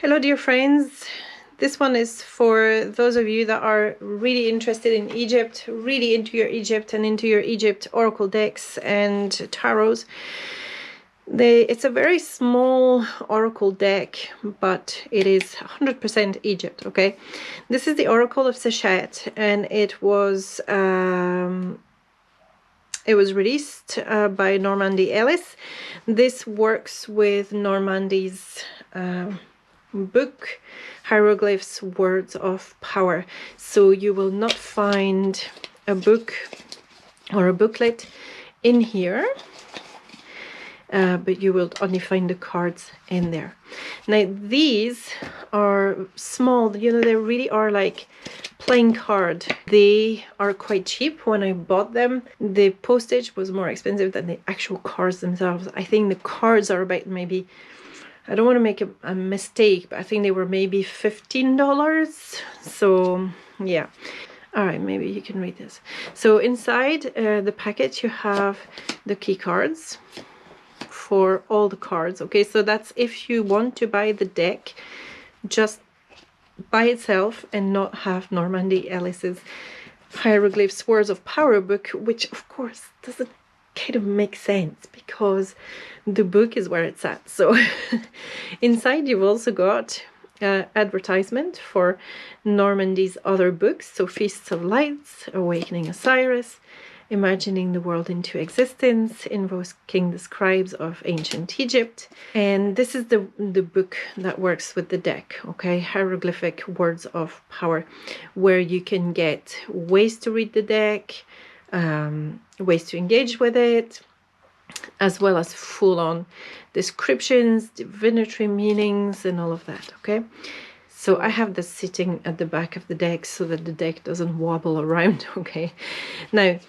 Hello, dear friends. This one is for those of you that are really interested in Egypt, really into your Egypt and into your Egypt oracle decks and tarots. It's a very small oracle deck, but it is 100% Egypt, okay? This is the Oracle of Seshet, and it was released by Normandi Ellis. This works with Normandi's book, Hieroglyphs, Words of Power. So you will not find a book or a booklet in here, but you will only find the cards in there. Now these are small, you know, they really are like playing card. They are quite cheap. When I bought them, the postage was more expensive than the actual cards themselves. I think the cards are about maybe, I don't want to make a mistake, but I think they were maybe $15. So yeah. All right, maybe you can read this. So inside the packet you have the key cards for all the cards. Okay, so that's if you want to buy the deck just by itself and not have Normandi Ellis's Hieroglyphs Words of Power book, which of course doesn't kind of make sense because the book is where it's at. So inside you've also got advertisement for Normandi's other books, so Feasts of Lights, Awakening Osiris, Imagining the World into Existence, Invoking the Scribes of Ancient Egypt. And this is the book that works with the deck, okay? Hieroglyphic Words of Power, where you can get ways to read the deck, ways to engage with it, as well as full-on descriptions, divinatory meanings, and all of that, okay? So I have this sitting at the back of the deck so that the deck doesn't wobble around, okay? Now,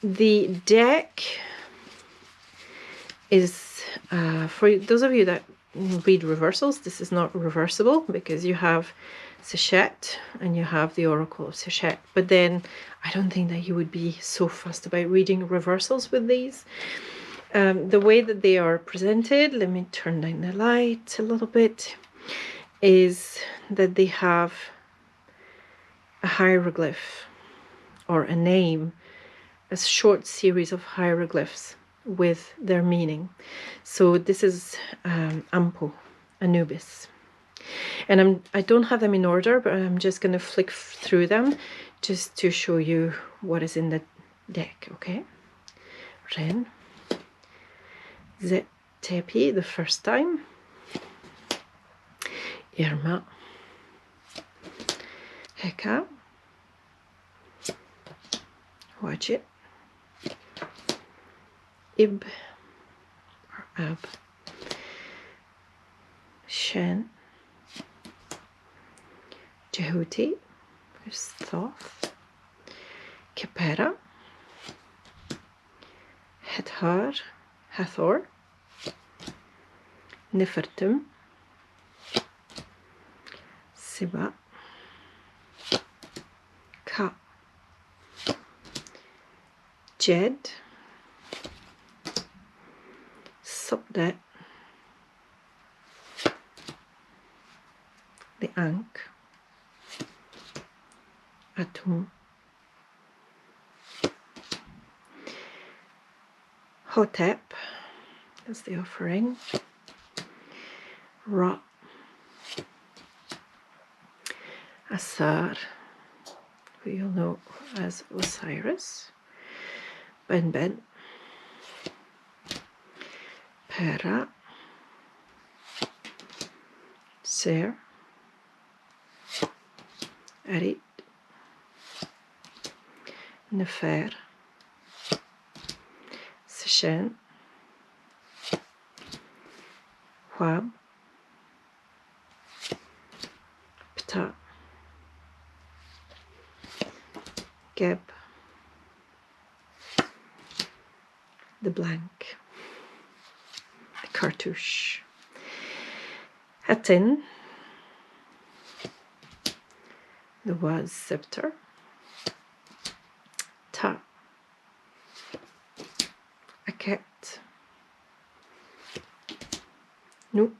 the deck is, for those of you that read reversals, this is not reversible because you have Seshet and you have the Oracle of Seshet. But then I don't think that you would be so fussed about reading reversals with these. The way that they are presented, let me turn down the light a little bit, is that they have a hieroglyph or a name, a short series of hieroglyphs with their meaning. So this is Ampo, Anubis. And I don't have them in order, but I'm just going to flick through them just to show you what is in the deck, okay? Ren, Tepi the first time, Irma, Heka, Wajit, Ib or Ab, Shen, Jehuti, who's Thoth, Kepera, Hathor, Nefertum, Siba, Ka, Jed, Sopdet, the Ankh, Atum, Hotep, that's the offering, Ra, Asar, who you'll know as Osiris, Ben, Pera, Ser, Erit, Nefer, Seshen, Huab, Ptah, Geb, the blank, the cartouche, Hatin, the was scepter, Ta, Aket, Nu,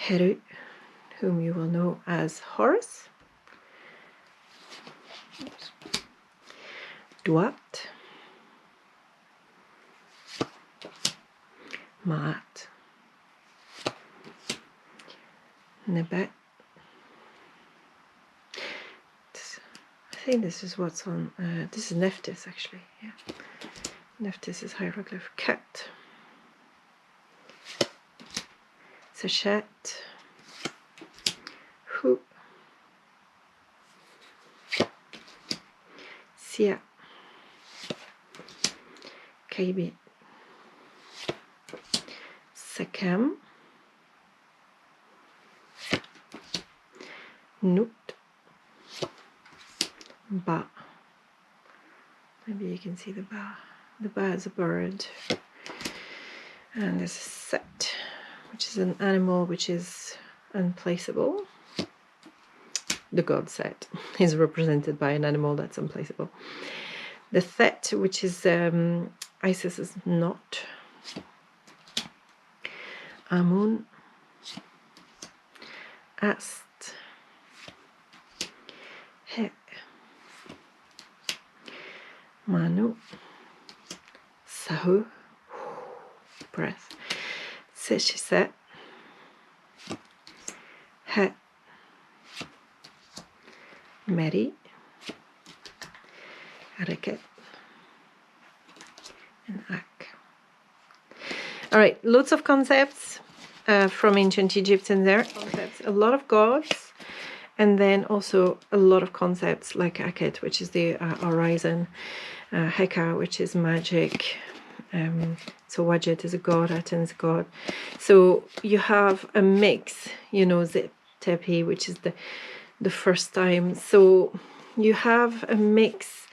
Heru, whom you will know as Horus. Duat, Maat, Nebet. I think this is what's on, this is Nephthys actually, yeah. Nephthys is hieroglyph. Cat, Seshet, Hu, Sia, Kaibi, Sekhem, Nut, Ba. Maybe you can see the Ba. The Ba is a bird. And there's a Set, which is an animal which is unplaceable. The god Set is represented by an animal that's unplaceable. The Thet, which is Isis's knot. Amun, Ast, He, Manu, Sahu, breath, Seshet, He, Meri, Reket, and Ak. All right, lots of concepts from ancient Egypt in there. Concepts, a lot of gods, and then also a lot of concepts like Akhet, which is the horizon, Heka, which is magic. So Wadjet is a god, Aten is a god. So you have a mix, you know, Tepi, which is the first time. So you have a mix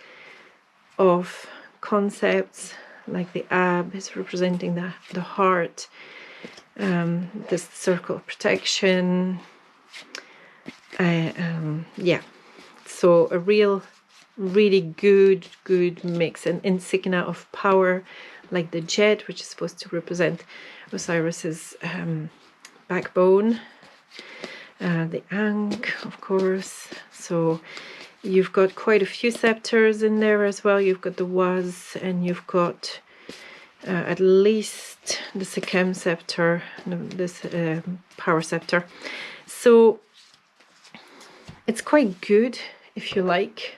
of concepts, like the Ab is representing the heart, this circle of protection. Yeah, so a really good mix, and insignia of power, like the jet, which is supposed to represent Osiris's backbone, the Ankh, of course. So you've got quite a few scepters in there as well. You've got the Was, and you've got at least the Sekhem scepter, this power scepter. So it's quite good if you like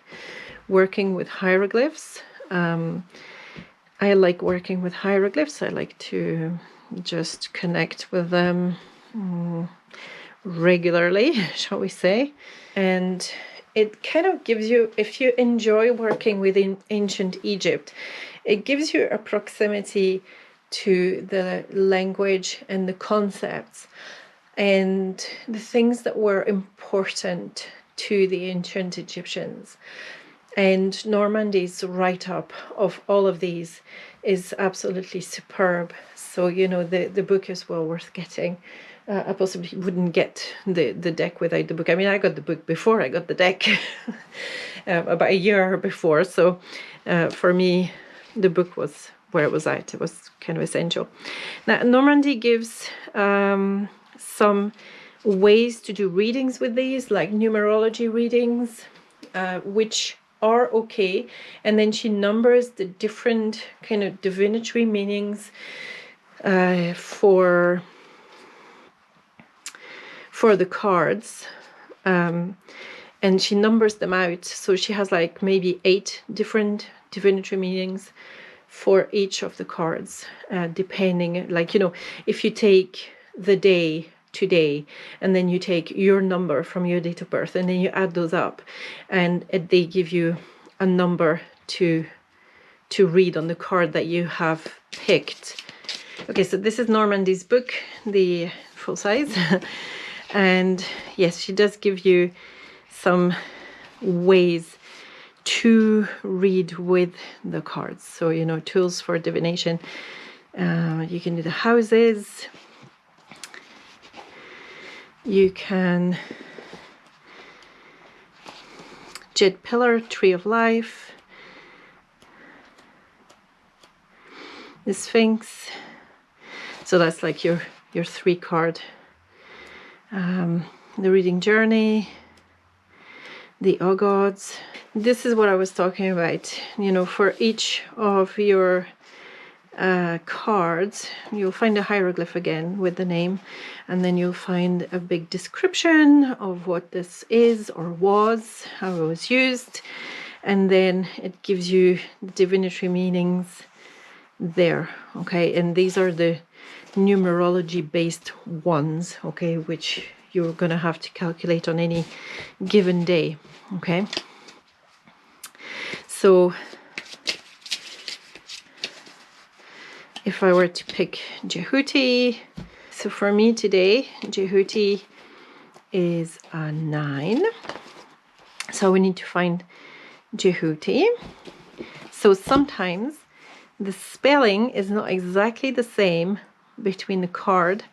working with hieroglyphs. I like working with hieroglyphs. I like to just connect with them regularly, shall we say. And it kind of gives you, if you enjoy working within ancient Egypt, it gives you a proximity to the language and the concepts and the things that were important to the ancient Egyptians. And Normandi's write-up of all of these is absolutely superb. So, you know, the book is well worth getting. I possibly wouldn't get the deck without the book. I mean, I got the book before I got the deck, about a year before. So for me, the book was where it was at. It was kind of essential. Now, Normandi gives some ways to do readings with these, like numerology readings, which are okay. And then she numbers the different kind of divinatory meanings for the cards, and she numbers them out. So she has like maybe 8 different divinatory meanings for each of the cards, depending, like, you know, if you take the day today and then you take your number from your date of birth and then you add those up, and they give you a number to read on the card that you have picked. Okay, so this is Normandi's book, the full size. And yes, she does give you some ways to read with the cards. So, you know, tools for divination. You can do the houses. You can Jet Pillar, Tree of Life, the Sphinx. So that's like your 3 card the reading journey, the gods. This is what I was talking about. You know, for each of your cards, you'll find a hieroglyph again with the name, and then you'll find a big description of what this is or was, how it was used, and then it gives you the divinatory meanings there. Okay, and these are the numerology based ones, okay, which you're going to have to calculate on any given day. Okay, so if I were to pick Jehuti, so for me today, Jehuti is a 9. So we need to find Jehuti. So sometimes the spelling is not exactly the same between the card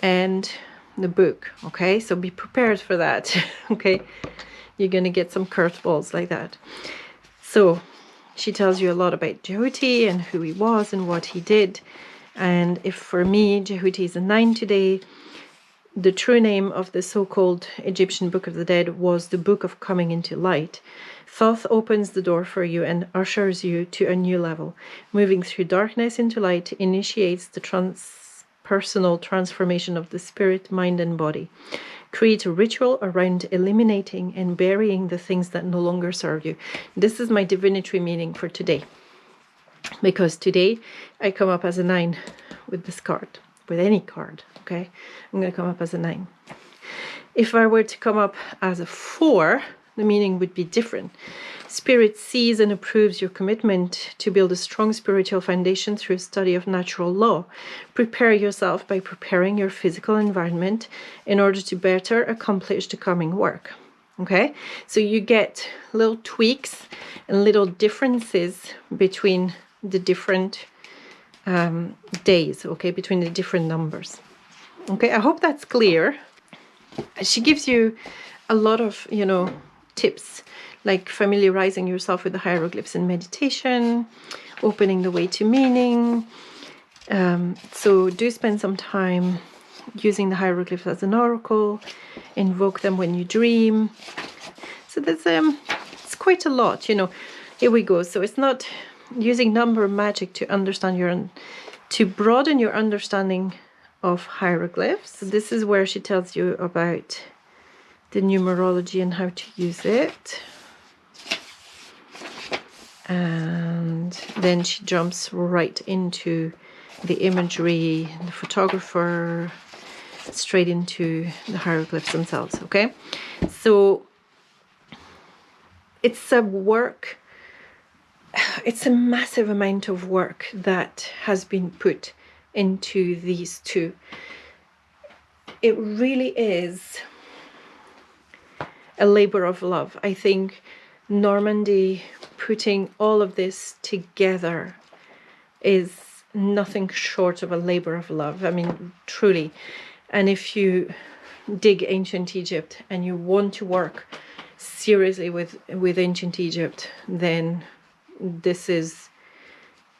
and the book. Okay, so be prepared for that. Okay, you're going to get some curveballs like that. So she tells you a lot about Jehuti and who he was and what he did. And if for me, Jehuti is a 9 today, the true name of the so-called Egyptian Book of the Dead was the Book of Coming into Light. Thoth opens the door for you and ushers you to a new level. Moving through darkness into light initiates the transpersonal transformation of the spirit, mind, and body. Create a ritual around eliminating and burying the things that no longer serve you. This is my divinatory meaning for today. Because today I come up as a 9 with this card, with any card, okay? I'm going to come up as a 9. If I were to come up as a 4, the meaning would be different. Spirit sees and approves your commitment to build a strong spiritual foundation through study of natural law. Prepare yourself by preparing your physical environment in order to better accomplish the coming work. Okay, so you get little tweaks and little differences between the different days, okay, between the different numbers. Okay, I hope that's clear. She gives you a lot of, you know, tips, like familiarizing yourself with the hieroglyphs in meditation, opening the way to meaning. So do spend some time using the hieroglyphs as an oracle, invoke them when you dream. So there's it's quite a lot, you know. Here we go. So it's not using number magic to understand to broaden your understanding of hieroglyphs. So this is where she tells you about the numerology and how to use it. And then she jumps right into the imagery, the photographer, straight into the hieroglyphs themselves, okay? So it's a work, it's a massive amount of work that has been put into these two. It really is a labor of love. I think Normandi putting all of this together is nothing short of a labor of love. I mean, truly. And if you dig ancient Egypt and you want to work seriously with ancient Egypt, then this is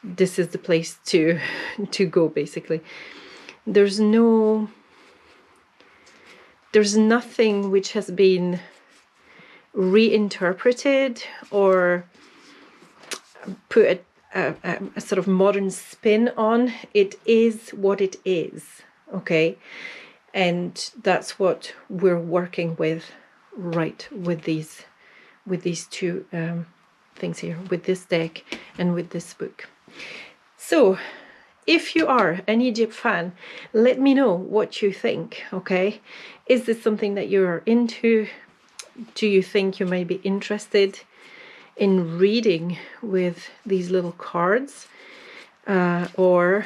the place to go, basically. There's nothing which has been reinterpreted or put a sort of modern spin on. It is what it is, okay? And that's what we're working with, right, with these two things here, with this deck and with this book. So if you are an Egypt fan, let me know what you think, okay? Is this something that you're into? Do you think you might be interested in reading with these little cards or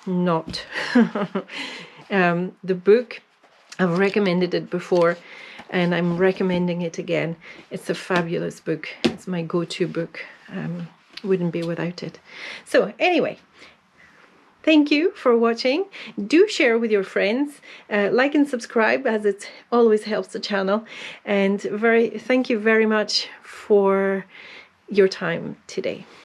not? The book, I've recommended it before and I'm recommending it again. It's a fabulous book. It's my go-to book. Wouldn't be without it. So anyway, thank you for watching. Do share with your friends, like and subscribe, as it always helps the channel. And thank you very much for your time today.